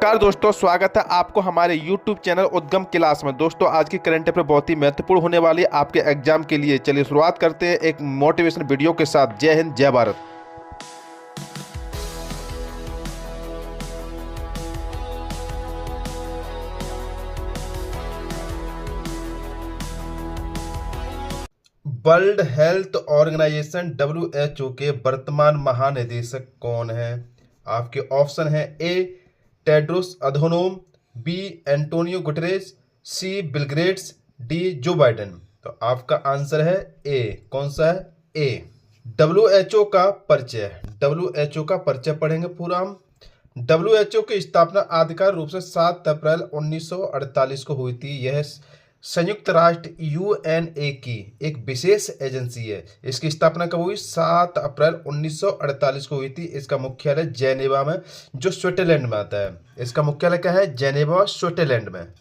नमस्कार दोस्तों, स्वागत है आपको हमारे YouTube चैनल उद्गम क्लास में। दोस्तों, आज की करंट अफेयर बहुत ही महत्वपूर्ण होने वाली है आपके एग्जाम के लिए। चलिए शुरुआत करते हैं एक मोटिवेशन वीडियो के साथ। जय हिंद, जय Bharat. World Health Organization WHO के वर्तमान महानिदेशक कौन है? आपके ऑप्शन है: A Tedros Adhanom, B Antonio Guterres, C Bill Gates, D Joe Biden. तो आपका आंसर है ए। कौन सा है? ए। WHO का परिचय। WHO का परिचय पढ़ेंगे पूरा हम। WHO की स्थापना आधिकारिक रूप से 7 अप्रैल 1948 को हुई थी। यह संयुक्त राष्ट्र UNA की एक विशेष एजेंसी है। इसकी स्थापना कब हुई? 7 अप्रैल 1948 को हुई थी। इसका मुख्यालय जेनेवा में, जो स्विट्जरलैंड में आता है। इसका मुख्यालय क्या है? जेनेवा, स्विट्जरलैंड में।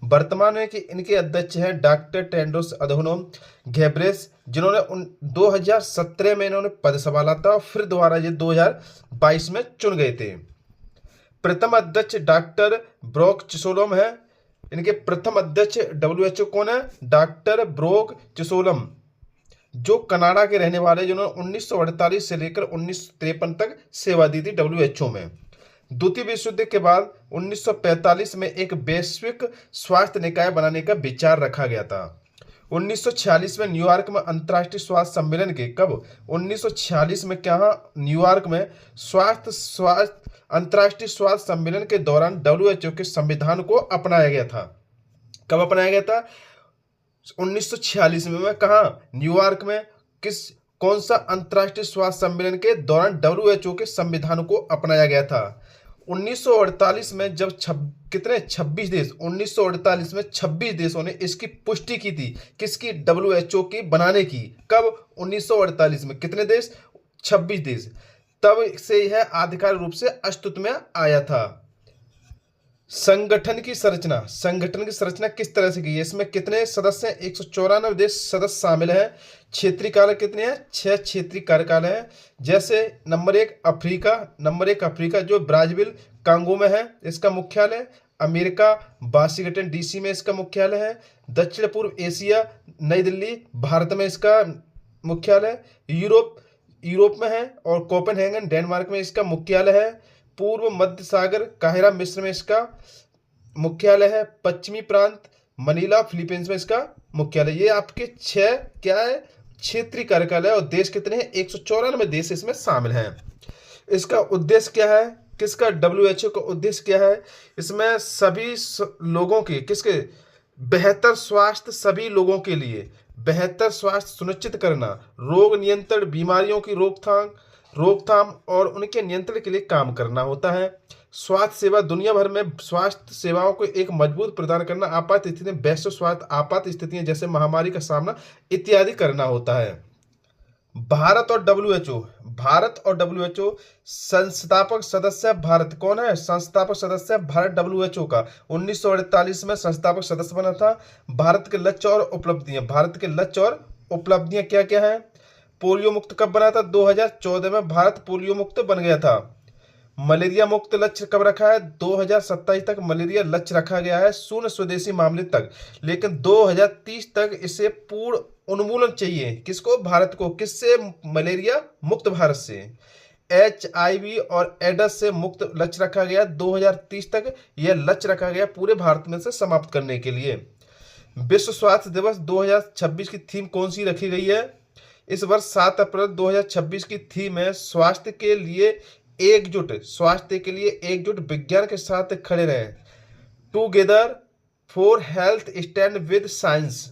वर्तमान में कि इनके अध्यक्ष हैं डॉक्टर टेड्रोस अधोनोम घेब्रेयेसस, जिन्होंने 2017 में इन्होंने पद संभाला था, फिर दोबारा ये 2022 में चुन गए थे। प्रथम अध्यक्ष डॉक्टर ब्रोक चिसोलम है। इनके प्रथम अध्यक्ष WHO कौन है? डॉक्टर ब्रोक चिसोलम, जो कनाडा के रहने वाले, जिन्होंने 1948 से लेकर 1953 तक सेवा दी थी WHO में। द्वितीय विश्व युद्ध के बाद 1945 में एक वैश्विक स्वास्थ्य निकाय बनाने का विचार रखा गया था। 1946 में न्यूयॉर्क में अंतर्राष्ट्रीय स्वास्थ्य सम्मेलन के, कब? 1946 में क्या? न्यूयॉर्क में अंतर्राष्ट्रीय स्वास्थ्य सम्मेलन के दौरान WHO के संविधान को अपनाया गया था। कब अपनाया गया था? 1946 में। कहा? न्यूयॉर्क में। कौन सा अंतर्राष्ट्रीय स्वास्थ्य सम्मेलन के दौरान WHO के संविधान को अपनाया गया था? 1948 में जब 26 देश, 1948 में 26 देशों ने इसकी पुष्टि की थी। किसकी? WHO की बनाने की। कब? 1948 में। कितने देश? 26 देश। तब से यह आधिकारिक रूप से अस्तित्व में आया था। संगठन की संरचना किस तरह से की है? इसमें कितने सदस्य हैं? 194 देश सदस्य शामिल हैं। क्षेत्रीय कार्य कितने हैं? 6 क्षेत्रीय कार्यकाल हैं। जैसे नंबर 1 अफ्रीका, जो ब्राजील कांगो में है, इसका मुख्यालय। अमेरिका वाशिंगटन DC में इसका मुख्यालय है। दक्षिण पूर्व एशिया नई दिल्ली भारत में इसका मुख्यालय। यूरोप में है और कोपेनहेगन डेनमार्क में इसका मुख्यालय है। पूर्व मध्य सागर काहिरा मिस्र में इसका मुख्यालय है। पश्चिमी प्रांत मनीला फिलीपींस में इसका मुख्यालय। ये आपके 6 क्या है? क्षेत्रीय कार्यकाल। और देश कितने हैं? 194 देश इसमें शामिल हैं। इसका उद्देश्य क्या है? किसका? WHO का उद्देश्य क्या है? इसमें सभी लोगों के, किसके? बेहतर स्वास्थ्य, सभी लोगों के लिए बेहतर स्वास्थ्य सुनिश्चित करना, रोग नियंत्रण, बीमारियों की रोकथाम और उनके नियंत्रण के लिए काम करना होता है। स्वास्थ्य सेवा दुनिया भर में स्वास्थ्य सेवाओं को एक मजबूत प्रदान करना, आपात स्थिति में वैश्विक स्वास्थ्य आपात स्थितियां जैसे महामारी का सामना इत्यादि करना होता है। भारत और WHO संस्थापक सदस्य भारत। कौन है संस्थापक सदस्य? भारत WHO का 1948 में संस्थापक सदस्य बना था। भारत के लक्ष्य और उपलब्धियां क्या क्या है? पोलियो मुक्त कब बना था? 2014 में भारत पोलियो मुक्त बन गया था। मलेरिया मुक्त लक्ष्य कब रखा है? 2027 तक मलेरिया लक्ष्य रखा गया है, शून्य स्वदेशी मामले तक। लेकिन 2030 तक इसे पूर्ण उन्मूलन चाहिए। किसको? भारत को। किससे? मलेरिया मुक्त भारत से। HIV और एड्स से मुक्त लक्ष्य रखा गया 2030 तक। यह लक्ष्य रखा गया पूरे भारत में से समाप्त करने के लिए। विश्व स्वास्थ्य दिवस 2026 की थीम कौन सी रखी गई है? इस वर्ष 7 अप्रैल 2026 की थीम है स्वास्थ्य के लिए एकजुट, विज्ञान के साथ खड़े रहें। Together for health, stand with science.